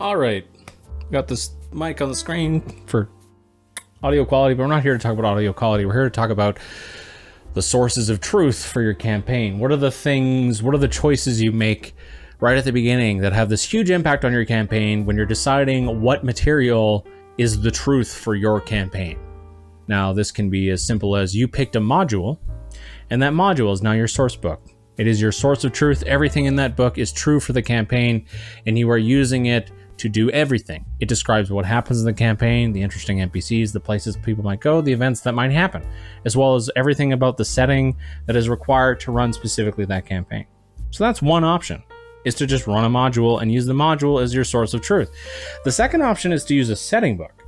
All right, got this mic on the screen for audio quality, but we're not here to talk about audio quality. We're here to talk about the sources of truth for your campaign. What are the choices you make right at the beginning that have this huge impact on your campaign when you're deciding what material is the truth for your campaign? Now, this can be as simple as you picked a module, and that module is now your source book. It is your source of truth. Everything in that book is true for the campaign, and you are using it to do everything. It describes what happens in the campaign, the interesting NPCs, the places people might go, the events that might happen, as well as everything about the setting that is required to run specifically that campaign. So that's one option, is to just run a module and use the module as your source of truth. The second option is to use a setting book.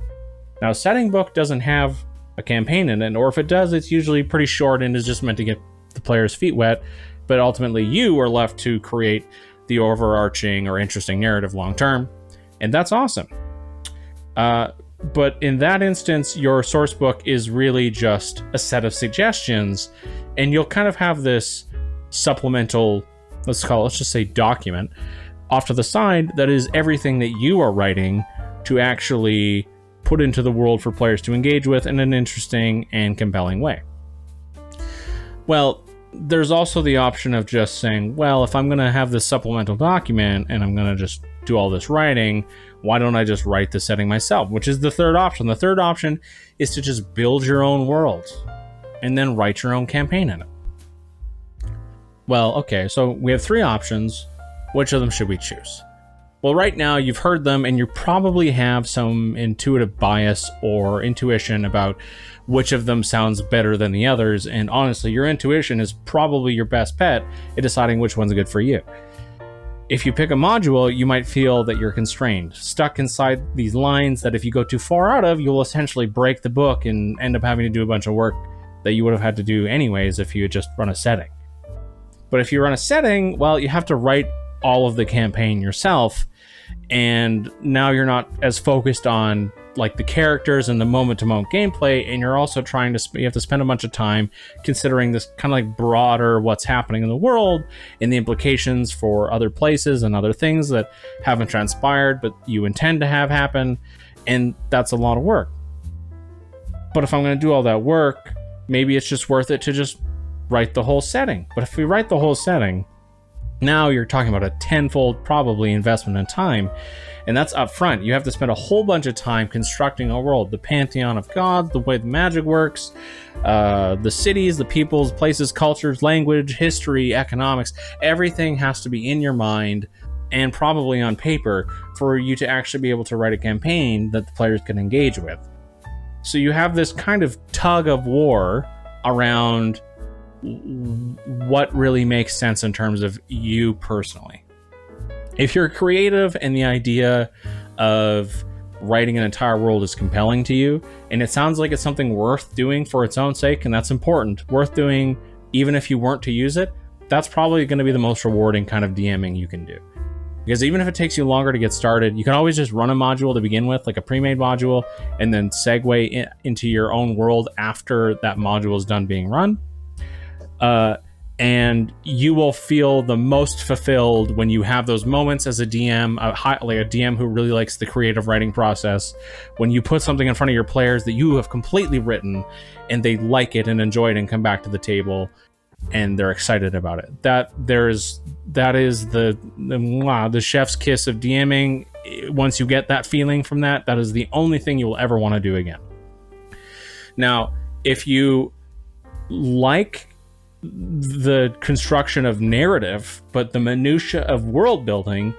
Now, a setting book doesn't have a campaign in it, or if it does, it's usually pretty short and is just meant to get the player's feet wet, but ultimately you are left to create the overarching or interesting narrative long term. And that's awesome. But in that instance, your source book is really just a set of suggestions, and you'll kind of have this supplemental, let's just say document off to the side that is everything that you are writing to actually put into the world for players to engage with in an interesting and compelling way. Well, there's also the option of just saying, well, if I'm going to have this supplemental document and I'm going to just do all this writing, why don't I just write the setting myself? Which is the third option. The third option is to just build your own world and then write your own campaign in it. Well, okay, so we have three options. Which of them should we choose? Well, right now you've heard them and you probably have some intuitive bias or intuition about which of them sounds better than the others. And honestly, your intuition is probably your best bet in deciding which one's good for you. If you pick a module, you might feel that you're constrained, stuck inside these lines that if you go too far out of, you'll essentially break the book and end up having to do a bunch of work that you would have had to do anyways if you had just run a setting. But if you run a setting, well, you have to write all of the campaign yourself, and now you're not as focused on like the characters and the moment-to-moment gameplay, and you're also you have to spend a bunch of time considering this kind of like broader what's happening in the world and the implications for other places and other things that haven't transpired but you intend to have happen, and that's a lot of work. But if I'm going to do all that work, maybe it's just worth it to just write the whole setting. But if we write the whole setting, now you're talking about a tenfold probably investment in time, and that's up front. You have to spend a whole bunch of time constructing a world, the pantheon of gods, the way the magic works, the cities, the peoples, places, cultures, language, history, economics. Everything has to be in your mind and probably on paper for you to actually be able to write a campaign that the players can engage with. So you have this kind of tug of war around what really makes sense in terms of you personally. If you're creative and the idea of writing an entire world is compelling to you, and it sounds like it's something worth doing for its own sake, and that's important, worth doing even if you weren't to use it, that's probably going to be the most rewarding kind of DMing you can do. Because even if it takes you longer to get started, you can always just run a module to begin with, like a pre-made module, and then segue into your own world after that module is done being run. And you will feel the most fulfilled when you have those moments as a DM, like a DM who really likes the creative writing process, when you put something in front of your players that you have completely written and they like it and enjoy it and come back to the table and they're excited about it. That is the chef's kiss of DMing. Once you get that feeling from that, that is the only thing you will ever want to do again. Now, if you like the construction of narrative, but the minutia of world building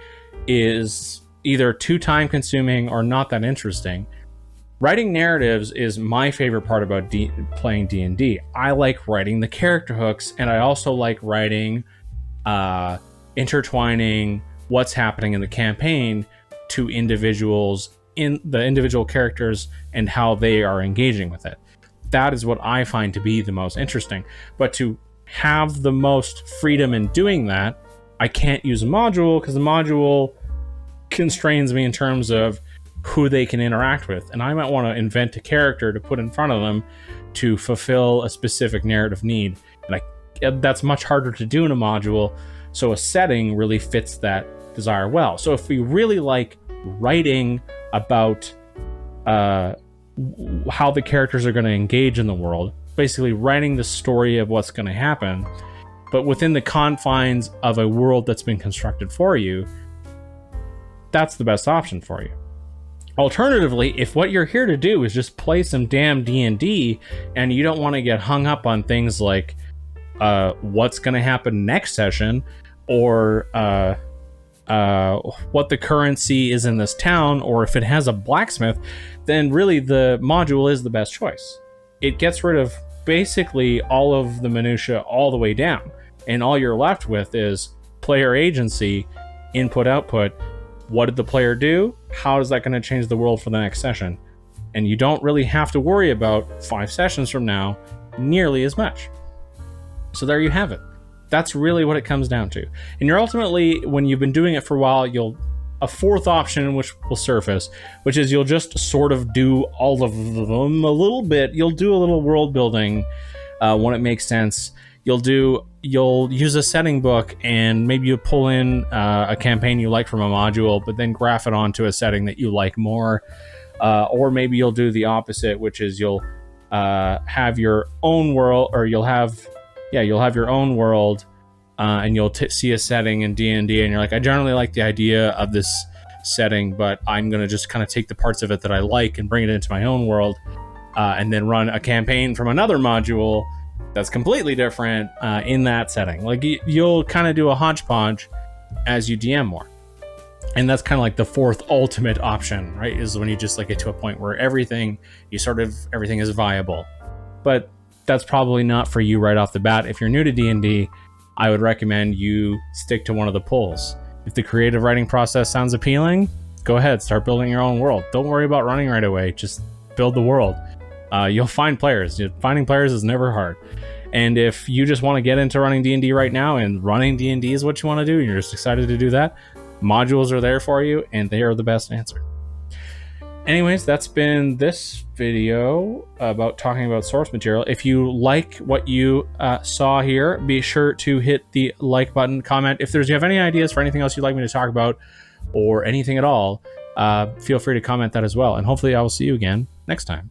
is either too time consuming or not that interesting, writing narratives is my favorite part about playing D&D. I like writing the character hooks, and I also like writing intertwining what's happening in the campaign to individuals in the individual characters and how they are engaging with it. That is what I find to be the most interesting. But to have the most freedom in doing that, I can't use a module because the module constrains me in terms of who they can interact with, and I might want to invent a character to put in front of them to fulfill a specific narrative need, and that's much harder to do in a module, so a setting really fits that desire well. So if we really like writing about how the characters are going to engage in the world, basically writing the story of what's going to happen, but within the confines of a world that's been constructed for you, that's the best option for you. Alternatively, if what you're here to do is just play some damn D&D and you don't want to get hung up on things like what's going to happen next session, or what the currency is in this town, or if it has a blacksmith, then really the module is the best choice. It gets rid of basically all of the minutia all the way down, and all you're left with is player agency, input, output. What did the player do? How is that going to change the world for the next session? And you don't really have to worry about 5 sessions from now nearly as much. So there you have it. That's really what it comes down to. And you're ultimately, when you've been doing it for a while, a fourth option which will surface, which is you'll just sort of do all of them a little bit. You'll do a little world building when it makes sense. You'll use a setting book, and maybe you pull in a campaign you like from a module, but then graph it onto a setting that you like more. Or maybe you'll do the opposite, which is you'll have your own world, or you'll have your own world, and you'll see a setting in D&D, and you're like, I generally like the idea of this setting, but I'm going to just kind of take the parts of it that I like and bring it into my own world, and then run a campaign from another module that's completely different in that setting. Like, you'll kind of do a hodgepodge as you DM more. And that's kind of like the fourth ultimate option, right? Is when you just like get to a point where everything is viable. But that's probably not for you right off the bat. If you're new to D&D, I would recommend you stick to one of the pulls. If the creative writing process sounds appealing, go ahead, start building your own world. Don't worry about running right away. Just build the world. You'll find players. Finding players is never hard. And if you just want to get into running D&D right now, and running D&D is what you want to do, and you're just excited to do that, modules are there for you, and they are the best answer. Anyways, that's been this video about talking about source material. If you like what you saw here, be sure to hit the like button, comment. If you have any ideas for anything else you'd like me to talk about, or anything at all, feel free to comment that as well. And hopefully I will see you again next time.